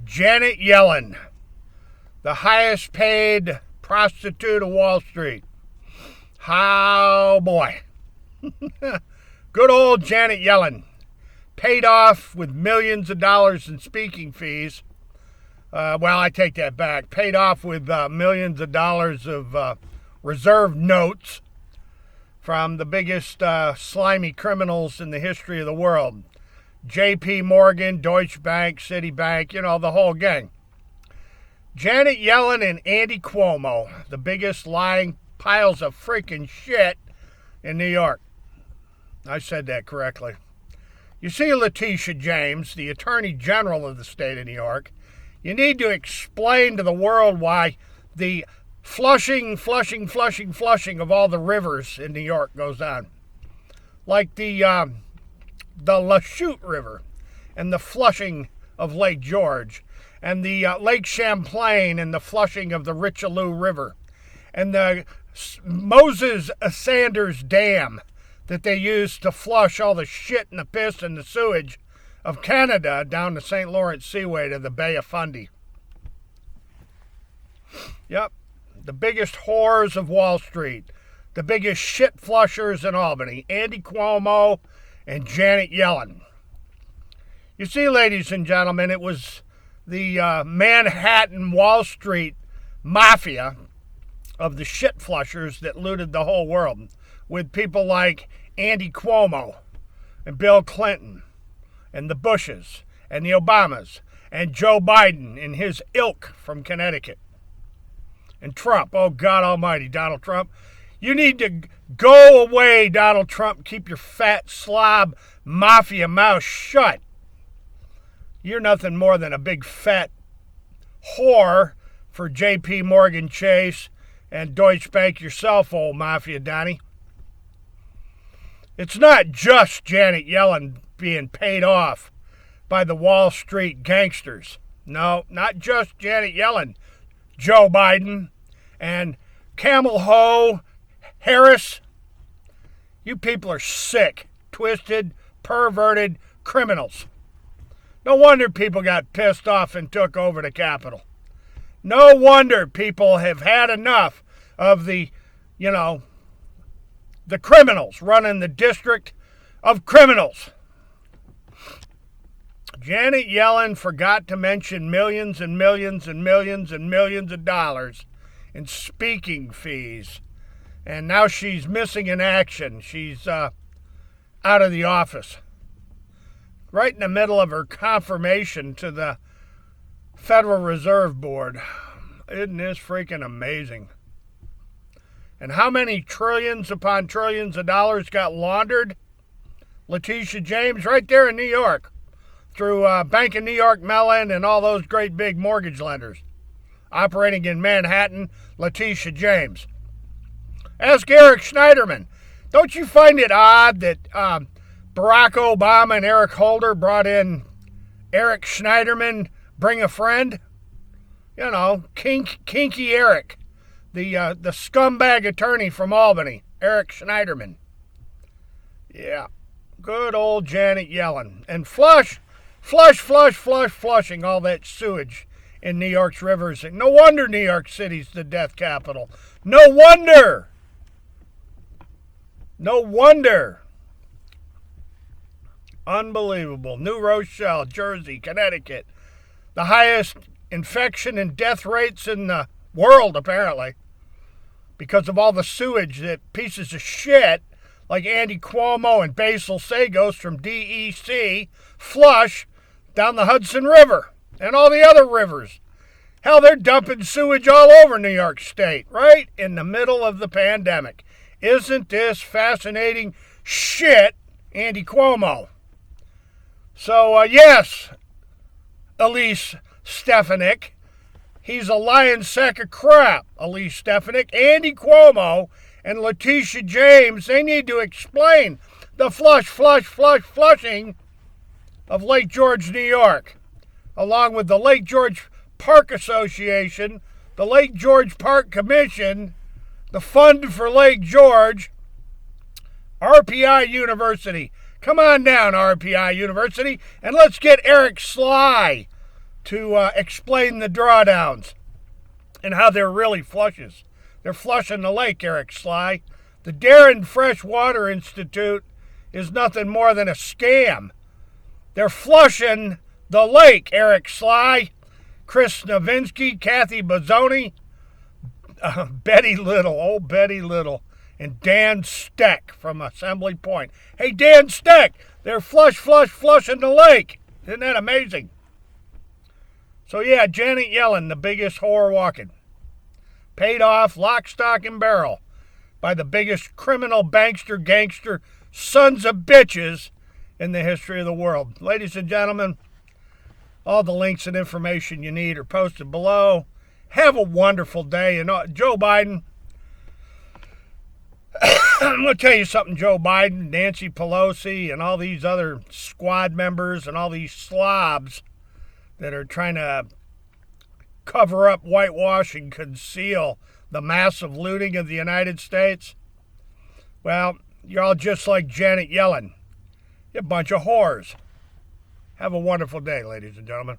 Janet Yellen, the highest paid prostitute of Wall Street. Oh boy. Good old Janet Yellen, paid off with millions of dollars in speaking fees. Well, I take that back. Paid off with millions of dollars of reserve notes from the biggest slimy criminals in the history of the world. J.P. Morgan, Deutsche Bank, Citibank, the whole gang. Janet Yellen and Andy Cuomo, the biggest lying piles of freaking shit in New York. I said that correctly. You see, Letitia James, the Attorney General of the state of New York, you need to explain to the world why the flushing of all the rivers in New York goes on. Like the Lachute River and the flushing of Lake George and the Lake Champlain and the flushing of the Richelieu River and the Moses Sanders Dam that they use to flush all the shit and the piss and the sewage of Canada down the St. Lawrence Seaway to the Bay of Fundy. Yep, the biggest whores of Wall Street, the biggest shit flushers in Albany, Andy Cuomo and Janet Yellen. You see, ladies and gentlemen, it was the Manhattan Wall Street mafia of the shit flushers that looted the whole world, with people like Andy Cuomo and Bill Clinton and the Bushes and the Obamas and Joe Biden and his ilk from Connecticut. And Trump, oh God almighty, Donald Trump. You need to go away, Donald Trump. Keep your fat slob mafia mouth shut. You're nothing more than a big fat whore for J.P. Morgan Chase and Deutsche Bank yourself, old mafia Donnie. It's not just Janet Yellen being paid off by the Wall Street gangsters. No, not just Janet Yellen. Joe Biden and Camel Ho Harris. You people are sick, twisted, perverted criminals. No wonder people got pissed off and took over the Capitol. No wonder people have had enough of the criminals running the district of criminals. Janet Yellen forgot to mention millions and millions and millions and millions of dollars in speaking fees. And now she's missing in action. She's out of the office. Right in the middle of her confirmation to the Federal Reserve Board. Isn't this freaking amazing? And how many trillions upon trillions of dollars got laundered? Letitia James right there in New York through Bank of New York Mellon and all those great big mortgage lenders operating in Manhattan. Letitia James. Ask Eric Schneiderman. Don't you find it odd that Barack Obama and Eric Holder brought in Eric Schneiderman, bring a friend? Kinky Eric. The scumbag attorney from Albany, Eric Schneiderman. Yeah, good old Janet Yellen. And flushing all that sewage in New York's rivers. And no wonder New York City's the death capital. No wonder. Unbelievable. New Rochelle, Jersey, Connecticut. The highest infection and death rates in the world, apparently, because of all the sewage that pieces of shit like Andy Cuomo and Basil Sagos from DEC flush down the Hudson River and all the other rivers. Hell, they're dumping sewage all over New York State, right in the middle of the pandemic. Isn't this fascinating shit, Andy Cuomo? So, yes, Elise Stefanik. He's a lying sack of crap, Elise Stefanik. Andy Cuomo and Letitia James, they need to explain the flushing of Lake George, New York, along with the Lake George Park Association, the Lake George Park Commission, the Fund for Lake George, RPI University. Come on down, RPI University, and let's get Eric Sly to explain the drawdowns and how they're really flushes. They're flushing the lake, Eric Sly. The Darren Freshwater Institute is nothing more than a scam. They're flushing the lake, Eric Sly, Chris Novinsky, Kathy Bozzoni, Betty Little, old Betty Little, and Dan Steck from Assembly Point. Hey, Dan Steck, they're flushing the lake. Isn't that amazing? So yeah, Janet Yellen, the biggest whore walking. Paid off lock, stock, and barrel by the biggest criminal, bankster, gangster, sons of bitches in the history of the world. Ladies and gentlemen, all the links and information you need are posted below. Have a wonderful day. And Joe Biden, I'm going to tell you something, Joe Biden, Nancy Pelosi, and all these other squad members and all these slobs that are trying to cover up, whitewash, and conceal the massive looting of the United States. Well, you're all just like Janet Yellen. You're a bunch of whores. Have a wonderful day, ladies and gentlemen.